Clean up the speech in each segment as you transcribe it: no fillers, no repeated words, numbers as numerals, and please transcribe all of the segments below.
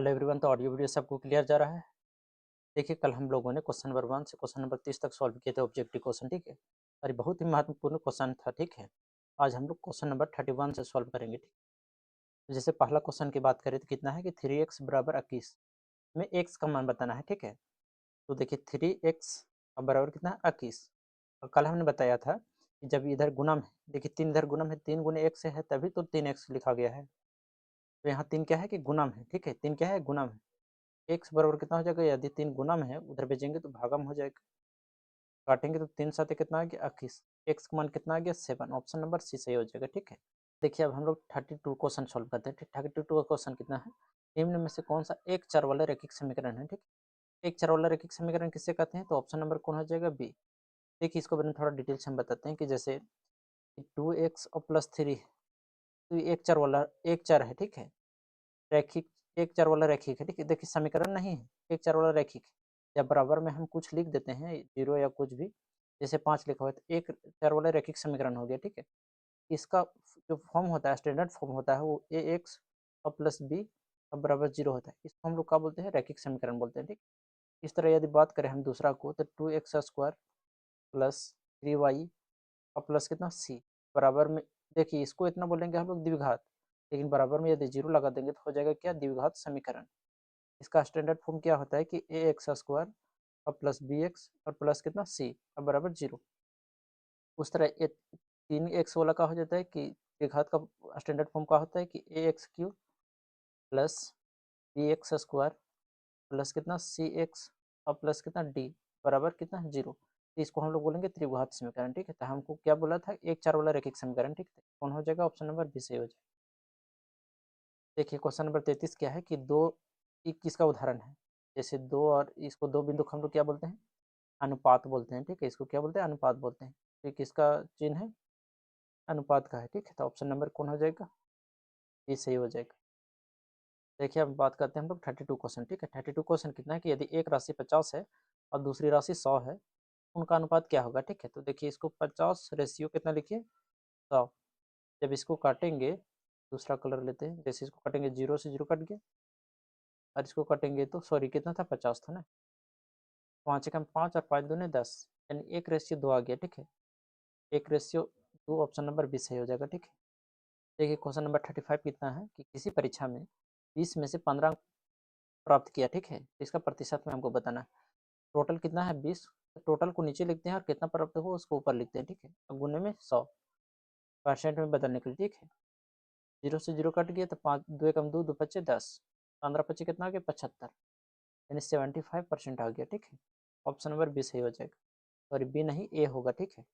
Hello everyone. तो audio video सबको clear जा रहा है। देखिए, कल हम लोगों ने क्वेश्चन नंबर 1 से क्वेश्चन नंबर 30 तक सॉल्व किए थे ऑब्जेक्टिव क्वेश्चन, ठीक है। और ये बहुत ही महत्वपूर्ण क्वेश्चन था, ठीक है। आज हम लोग क्वेश्चन नंबर 31 से सॉल्व करेंगे, ठीक। तो जैसे पहला क्वेश्चन की बात करें तो कितना है कि 3x बराबर 21 में x का मान बताना है, ठीक है। तो देखिए 3x बराबर कितना है 21। और कल हमने बताया था कि जब इधर गुणम है, देखिए 3 इधर गुणम है, 3 गुणे 1 से है तभी तो 3x लिखा गया है। तो यहाँ 3 क्या है कि गुणम है, ठीक है। 3 क्या है गुणम है। एक्स बराबर कितना हो जाएगा, यदि 3 गुणम है उधर भेजेंगे तो भागम हो जाएगा। काटेंगे तो 3 सात कितना आ गया 21। एक्स का मान कितना आ गया 7। ऑप्शन नंबर सी सही हो जाएगा, ठीक है। देखिए अब हम लोग 32 क्वेश्चन सॉल्व करते हैं, ठीक। 32 का क्वेश्चन कितना है, निम्न में से कौन सा एक चर वाला रैखिक समीकरण है, ठीक। एक चर वाला रैखिक समीकरण किससे कहते हैं, तो ऑप्शन नंबर कौन हो जाएगा बी। देखिए इसको बारे में थोड़ा डिटेल से हम बताते हैं कि जैसे 2x और +3, तो एक चर वाला एक चर है, ठीक है। रैखिक एक चर वाला रैखिक है, ठीक है। देखिए समीकरण नहीं है, एक चर वाला रैखिक है। जब बराबर में हम कुछ लिख देते हैं 0 या कुछ भी, जैसे 5 लिखा हुआ है तो एक चर वाला रैखिक समीकरण हो गया, ठीक है। इसका जो फॉर्म होता है, स्टैंडर्ड फॉर्म होता है, वो ए एक्स और प्लस बी और बराबर 0 होता है। इसको हम लोग क्या बोलते हैं, रैखिक समीकरण बोलते हैं, ठीक। इस तरह यदि बात करें हम दूसरा को, तो 2x² प्लस 3y और प्लस कितना सी बराबर में, देखिए इसको इतना बोलेंगे हम लोग द्विघात, लेकिन बराबर में यदि 0 लगा देंगे तो हो जाएगा क्या, द्विघात समीकरण। इसका स्टैंडर्ड फॉर्म क्या होता है कि ax² और प्लस bx और प्लस कितना c और बराबर 0। उस तरह ये 3x वाला का हो जाता है कि द्विघात का स्टैंडर्ड फॉर्म का होता है कि ax³ प्लस bx² प्लस कितना cx और प्लस कितना d बराबर कितना 0। तो इसको हम लोग बोलेंगे त्रिघात समीकरण, ठीक है। तो हमको क्या बोला था, एक चार वाला रैखिक समीकरण, ठीक है। कौन हो जाएगा, ऑप्शन नंबर बी सही हो जाएगा। देखिए क्वेश्चन नंबर 33 क्या है कि दो किसका उदाहरण है। जैसे दो और इसको दो बिंदु को हम लोग क्या बोलते हैं, अनुपात बोलते हैं, ठीक है। इसको क्या बोलते हैं, अनुपात बोलते हैं। तो ये किसका चिन्ह है, अनुपात का है, ठीक है। तो ऑप्शन नंबर कौन हो जाएगा, ये सही हो जाएगा। देखिए अब बात करते हैं हम लोग 32 क्वेश्चन, ठीक है। 32 क्वेश्चन कितना है कि यदि एक राशि 50 है और दूसरी राशि 100 है, उनका अनुपात क्या होगा, ठीक है। तो देखिए इसको 50 रेशियो कितना लिखिए 100। जब इसको काटेंगे, दूसरा कलर लेते हैं, जैसे इसको काटेंगे 0 से 0 कट गया, और इसको काटेंगे तो सॉरी कितना था 50 था ना, 5 एकम 5 और 5 दूनी 10, यानी 1:2 आ गया, ठीक है। 1:2 ऑप्शन नंबर बी सही हो जाएगा, ठीक है। देखिए क्वेश्चन नंबर 35 कितना है कि किसी परीक्षा में 20 में से 15 प्राप्त किया, ठीक है। तो इसका प्रतिशत में हमको बताना है। टोटल कितना है 20, टोटल को नीचे लिखते हैं और कितना प्राप्त हो उसको ऊपर लिखते हैं, ठीक है। अब गुने में 100 परसेंट में बदलने के लिए, ठीक है। 0 से 0 कट गया तो 5 2 एकम 2 2 पच्चे 10, 15 पच्चे कितना आ गया 75, यानी 75% आ गया, ठीक है। ऑप्शन नंबर बी सही हो जाएगा, और बी नहीं ए होगा, ठीक है।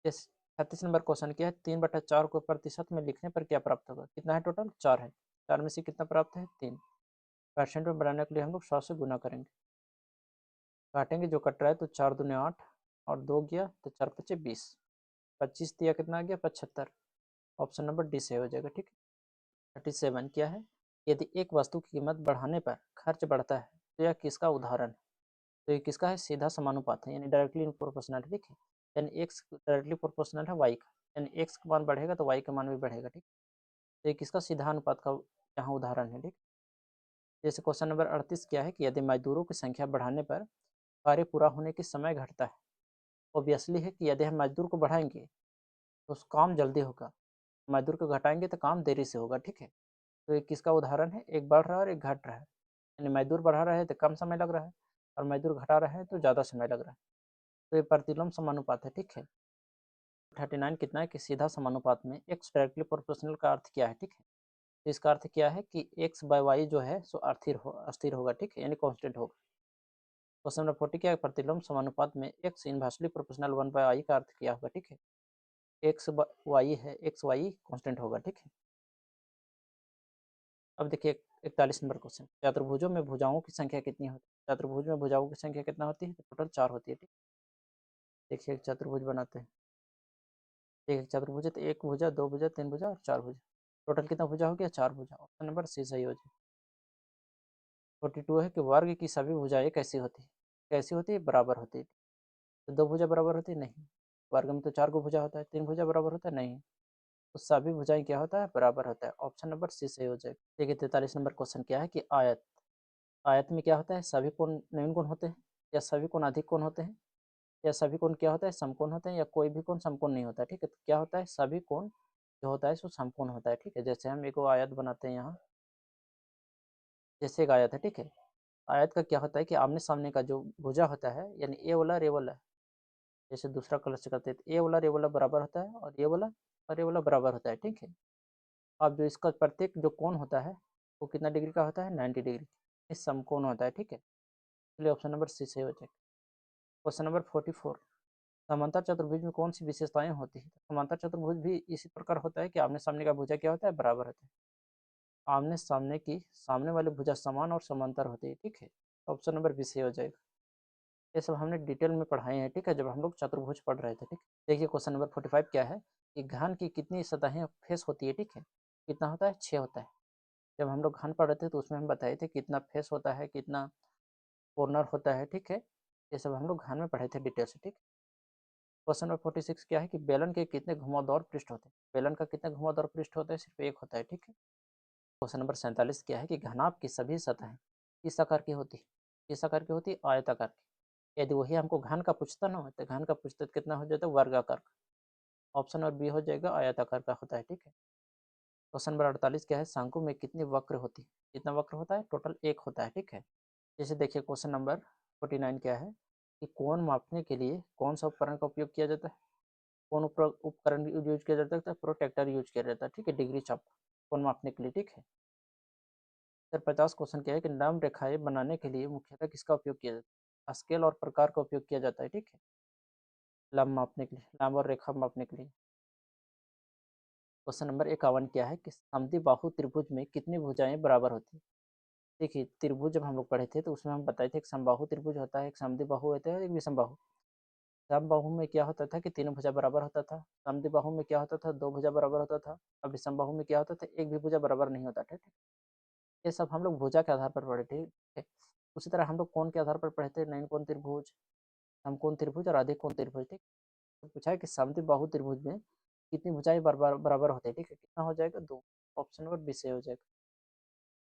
इस 36 नंबर क्वेश्चन क्या है, 3/4 को प्रतिशत में लिखने पर क्या प्राप्त होगा। कितना है टोटल 4 है, 4 में से कितना प्राप्त है 3। परसेंट में बढ़ाने के लिए हम लोग 100 से गुना करेंगे, काटेंगे जो कट रहा है तो 4 दूने 8 और 2 गया तो 4 पच्चे 20, 25 दिया कितना आ गया 75। ऑप्शन नंबर डी सही हो जाएगा, ठीक है। 37 क्या है, यदि एक वस्तु की कीमत बढ़ाने पर खर्च बढ़ता है तो यह किसका उदाहरण है। तो ये किसका है, सीधा समानुपात है, यानी डायरेक्टली प्रोपोर्शनल है, ठीक है। यानी एक्स डायरेक्टली प्रोपोर्शनल है वाई का, यानी एक्स का मान बढ़ेगा तो वाई का मान भी बढ़ेगा, ठीक। तो ये किसका सीधा अनुपात का यहाँ उदाहरण है, ठीक। जैसे क्वेश्चन नंबर 38 क्या है कि यदि मजदूरों की संख्या बढ़ाने पर कार्य पूरा होने के समय घटता है। ऑब्वियसली है कि यदि हम मजदूर को बढ़ाएंगे तो काम जल्दी होगा, मजदूर को घटाएंगे तो काम देरी से होगा, ठीक है। तो ये किसका उदाहरण है, एक बढ़ रहा है और एक घट रहा है। यानी मजदूर बढ़ा रहा है तो कम समय लग रहा है, और मजदूर घटा रहा है तो ज़्यादा समय लग रहा है। तो ये प्रतिलोम समानुपात है, ठीक है। 39 कितना है कि सीधा समानुपात में एक्स डायरेक्टली प्रोपोर्शनल का अर्थ क्या है, ठीक है। तो इसका अर्थ क्या है कि एक्स बाय वाई जो है सो अस्थिर होगा, ठीक है, यानी कॉन्स्टेंट होगा। क्वेश्चन नंबर 40 क्या है, प्रतिलोम समानुपात में एक्स इनवर्सली प्रोपोर्शनल 1/i का अर्थ क्या होगा, ठीक है। एक्स वाई है, एक्स वाई कॉन्स्टेंट होगा, ठीक है। अब देखिए 41 नंबर क्वेश्चन, चतुर्भुजों में भुजाओं की संख्या कितनी होती है। चतुर्भुज में भुजाओं की संख्या कितना होती है, टोटल 4 होती है, ठीक। देखिए एक चतुर्भुज बनाते हैं, एक चतुर्भुज है तो एक भुजा, दो भुजा, तीन भुजा और चार भुजा। टोटल कितना भुजा हो गया, 4 भुजा। ऑप्शन नंबर सी सही हो जाए। 42 है कि वर्ग की सभी भुजाएं कैसी होती है, कैसी होती है, बराबर होती है। तो दो भुजा बराबर होती है नहीं, वर्ग में तो 4 को भुजा होता है, तीन भुजा बराबर होता है नहीं, तो सभी भुजाएं क्या होता है, बराबर होता है। ऑप्शन नंबर सी सही हो जाएगा। देखिए 43 नंबर क्वेश्चन क्या है कि आयत, आयत में क्या होता है, सभी कोण न्यून कोण होते हैं, या सभी कोण अधिक कोण होते हैं, या सभी कोण क्या होता है, समकोण होते हैं, या कोई भी कोण समकोण नहीं होता। ठीक है, तो क्या होता है, सभी कोण जो होता है सो समकोण होता है। ठीक है, जैसे हम एक आयत बनाते हैं यहाँ, जैसे एक आयत है। ठीक है, आयत का क्या होता है कि आमने सामने का जो भुजा होता है, यानी ए वाला और ए वाला, जैसे दूसरा कलर से करते हैं तो ए वाला और ए वाला बराबर होता है, और ये वाला और ये वाला बराबर होता है। ठीक है, अब जो इसका प्रत्येक जो कोण होता है वो कितना डिग्री का होता है, 90 डिग्री। इस समकोण होता है। ठीक है, इसलिए ऑप्शन नंबर सी सही हो जाएगा। क्वेश्चन नंबर 44, समांतर चतुर्भुज में कौन सी विशेषताएं होती है। समांतर चतुर्भुज भी इसी प्रकार होता है कि आमने सामने का भुजा क्या होता है, बराबर होता है। आमने सामने की सामने वाली भुजा समान और समांतर होती है। ठीक है, ऑप्शन नंबर बी सही हो जाएगा। ये सब हमने डिटेल में पढ़ाए हैं। ठीक है, जब हम लोग चतुर्भुज पढ़ रहे थे। ठीक, देखिए क्वेश्चन नंबर 45 क्या है कि घन की कितनी सतहें फेस होती है। ठीक है, कितना होता है, 6 होता है। जब हम लोग घन पढ़ रहे थे तो उसमें हम बताए थे कितना फेस होता है, कितना कॉर्नर होता है। ठीक है, ये सब हम लोग घन में पढ़े थे डिटेल से। ठीक, क्वेश्चन नंबर 46 क्या है कि बेलन के कितने घुमावदार पृष्ठ होते हैं। बेलन का कितने घुमावदार पृष्ठ होता है, सिर्फ एक होता है। ठीक है, क्वेश्चन नंबर 47 क्या है कि घनाभ की सभी सतहें किस आकार की होती है। किस आकार की होती है, आयताकार की। यदि वही हमको घन का पूछता ना, तो घन का पूछता तो कितना हो जाता है, वर्गाकार का। ऑप्शन नंबर बी हो जाएगा, आयताकार का होता है। ठीक है, क्वेश्चन नंबर 48 क्या है, शंकु में कितनी वक्र होती है। कितना वक्र होता है, टोटल एक होता है। ठीक है, जैसे देखिए क्वेश्चन नंबर 49 क्या है कि कोण मापने के लिए कौन सा उपकरण का उपयोग किया जाता है। कौन उपकरण यूज किया जाता है, प्रोटेक्टर यूज किया जाता है। ठीक है, डिग्री चाप कोण मापने के लिए। ठीक है, सर 50 क्वेश्चन क्या है कि नाम रेखाएं बनाने के लिए मुख्यतः किसका उपयोग किया जाता है। स्केल और प्रकार का उपयोग किया जाता है। ठीक है, लंब मापने के लिए, लंब और रेखा मापने के लिए। क्वेश्चन नंबर 51 क्या है कि समद्विबाहु त्रिभुज में कितनी भुजाएं बराबर होती है। देखिए त्रिभुज जब हम लोग पढ़े थे तो उसमें हम बताए थे एक समबाहु त्रिभुज होता है, एक समद्विबाहु होता है, एक विषमबाहु। समबाहु में क्या होता था कि तीनों भुजा बराबर होता था। समद्विबाहु में क्या होता था, दो भुजा बराबर होता था। और विषमबाहु में क्या होता था, एक भी भुजा बराबर नहीं होता था। ये सब हम लोग भुजा के आधार पर पढ़े थे। ठीक है, उसी तरह हम लोग कोण के आधार पर पढ़े थे, नैन कोण त्रिभुज, समकोण त्रिभुज और आधे कोण त्रिभुज। ठीक, तो पूछा है कि समद्विबाहु त्रिभुज में कितनी भुजाएं बराबर बराबर होते हैं। ठीक है, कितना हो जाएगा, दो। ऑप्शन नंबर बी से हो जाएगा।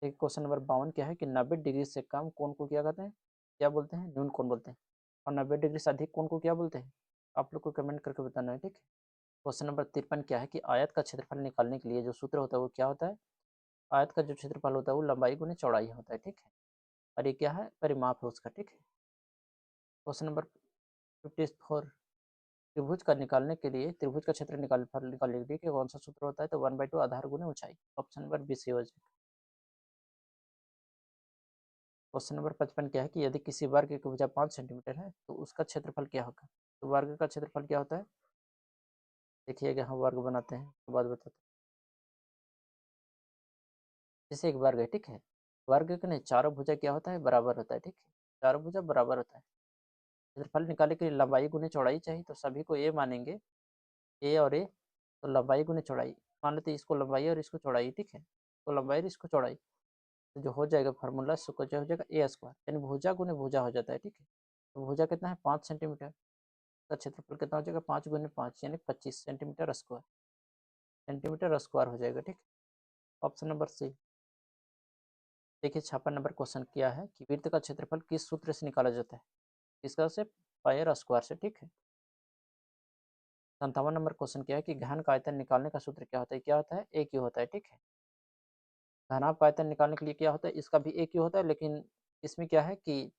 ठीक, क्वेश्चन नंबर 52 क्या है कि 90 डिग्री से कम कोण को क्या कहते हैं, क्या बोलते हैं, न्यून कोण बोलते हैं। और 90 डिग्री से अधिक कोण को क्या बोलते हैं, आप लोग को कमेंट करके बताना है। ठीक है, क्वेश्चन नंबर 53 क्या है कि आयत का क्षेत्रफल निकालने के लिए जो सूत्र होता है वो क्या होता है। आयत का जो क्षेत्रफल होता है वो लंबाई गुने चौड़ाई होता है। ठीक है, और ये क्या है, परिमाप है उसका। ठीक है, क्वेश्चन नंबर 54, त्रिभुज का निकालने के लिए त्रिभुज का क्षेत्र निकालने के लिए कौन सा सूत्र होता है, तो 1/2 आधार गुने ऊंचाई। ऑप्शन नंबर बी सी हो जाएगा। क्वेश्चन नंबर 55 क्या है कि यदि किसी वर्ग की भुजा 5 सेंटीमीटर है तो उसका क्षेत्रफल क्या होगा। तो वर्ग का क्षेत्रफल क्या होता है, देखिएगा हम वर्ग बनाते हैं तो बाद बताते हैं। जैसे एक वर्ग है। ठीक है, वर्ग के नहीं, चारों भुजा क्या होता है, बराबर होता है। ठीक है, चारों भुजा बराबर होता है। क्षेत्रफल निकालने के लिए लंबाई गुने चौड़ाई चाहिए, तो सभी को ए मानेंगे, ए और ए, तो लंबाई गुने चौड़ाई मान लेते हैं, इसको लंबाई और इसको चौड़ाई। ठीक है, तो लंबाई और इसको चौड़ाई, तो जो हो जाएगा फार्मूला इसको जो हो जाएगा ए स्क्वायर, यानी भुजा गुने भुजा हो जाता है। ठीक है, तो भुजा कितना है, 5 सेंटीमीटर, का क्षेत्रफल कितना हो जाएगा, 5 × 5 यानी 25 सेंटीमीटर स्क्वायर, सेंटीमीटर स्क्वायर हो जाएगा। ठीक, ऑप्शन नंबर सी। देखिए 56 नंबर क्वेश्चन क्या है कि वृत्त का क्षेत्रफल किस सूत्र से निकाला जाता है, किसका से, पायर स्क्वायर से। ठीक है, 57 नंबर क्वेश्चन क्या है कि घन का आयतन निकालने का सूत्र क्या होता है, क्या होता है, एक ही होता है। ठीक है, घनाभ का आयतन निकालने के लिए क्या होता है, इसका भी एक ही होता है, लेकिन इसमें क्या है कि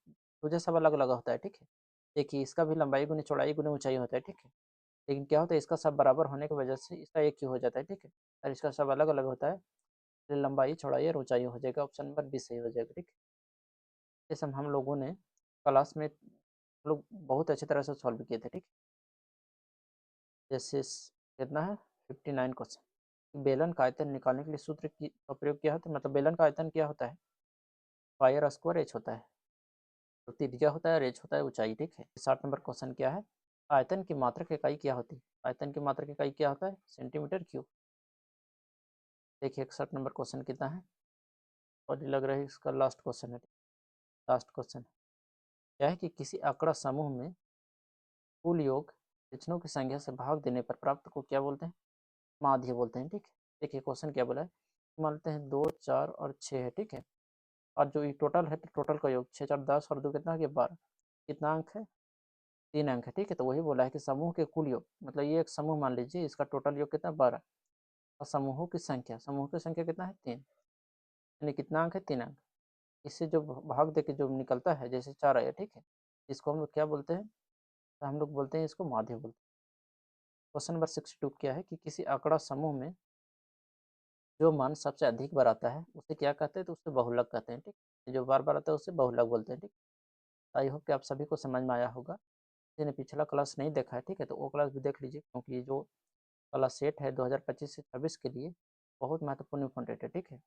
मुझे सब अलग अलग होता है। ठीक है, देखिए इसका भी लंबाई गुने चौड़ाई गुने ऊंचाई होता है। ठीक है, लेकिन क्या होता है, इसका सब बराबर होने की वजह से इसका एक ही हो जाता है। ठीक है, और इसका सब अलग अलग होता है, इसलिए लंबाई चौड़ाई और ऊंचाई हो जाएगा। ऑप्शन नंबर बी सही हो जाएगा। ठीक है, ये सब हम लोगों ने क्लास में लोग बहुत अच्छी तरह से सॉल्व किए थे। ठीक, जैसे कितना है 59 क्वेश्चन, बेलन का आयतन निकालने के लिए सूत्र की का प्रयोग किया होता है, मतलब बेलन का आयतन क्या होता है, पायर स्क्वायर एच होता है, तो त्रिज्या होता है और एच होता है ऊंचाई। ठीक है, 60 नंबर क्वेश्चन क्या है, आयतन की मात्रक इकाई क्या होती है। आयतन की मात्रक इकाई क्या होता है, सेंटीमीटर क्यूब। देखिए 61 नंबर क्वेश्चन कितना है, और ये लग रहा है इसका लास्ट क्वेश्चन है। लास्ट क्वेश्चन क्या है कि किसी आंकड़ा समूह में कुल योग तीक्ष्णों की संख्या से भाग देने पर प्राप्त को क्या बोलते हैं। माध्य बोलते हैं, ठीक है। देखिए क्वेश्चन क्या बोला है, मानते हैं 2, 4 और 6 है, ठीक है। और जो ये टोटल है, तो टोटल का योग 6, 4, 10 और 2 कितना हो गया 12। कितना अंक है, 3 अंक है, ठीक है। तो वही बोला है कि समूह के कुल योग, मतलब ये एक समूह मान लीजिए, इसका टोटल योग कितना 12, और समूह की संख्या कितना है 3, यानी कितना अंक है 3 अंक। इससे जो भाग दे के जो निकलता है, जैसे 4 आया, ठीक है, इसको हम लोग क्या बोलते हैं, तो हम लोग बोलते हैं इसको माध्य बोलते हैं। क्वेश्चन नंबर 62 क्या है कि किसी आंकड़ा समूह में जो मान सबसे अधिक बार आता है उसे क्या कहते हैं, तो उसे बहुलक कहते हैं, ठीक। जो बार बार आता है उसे बहुलक बोलते हैं, ठीक। आई होप कि आप सभी को समझ में आया होगा। जिन्हें पिछला क्लास नहीं देखा है, ठीक है, तो वो क्लास भी देख लीजिए, क्योंकि ये जो वाला सेट है 2025 से 26 के लिए बहुत महत्वपूर्ण इंपॉर्टेंट है, ठीक है।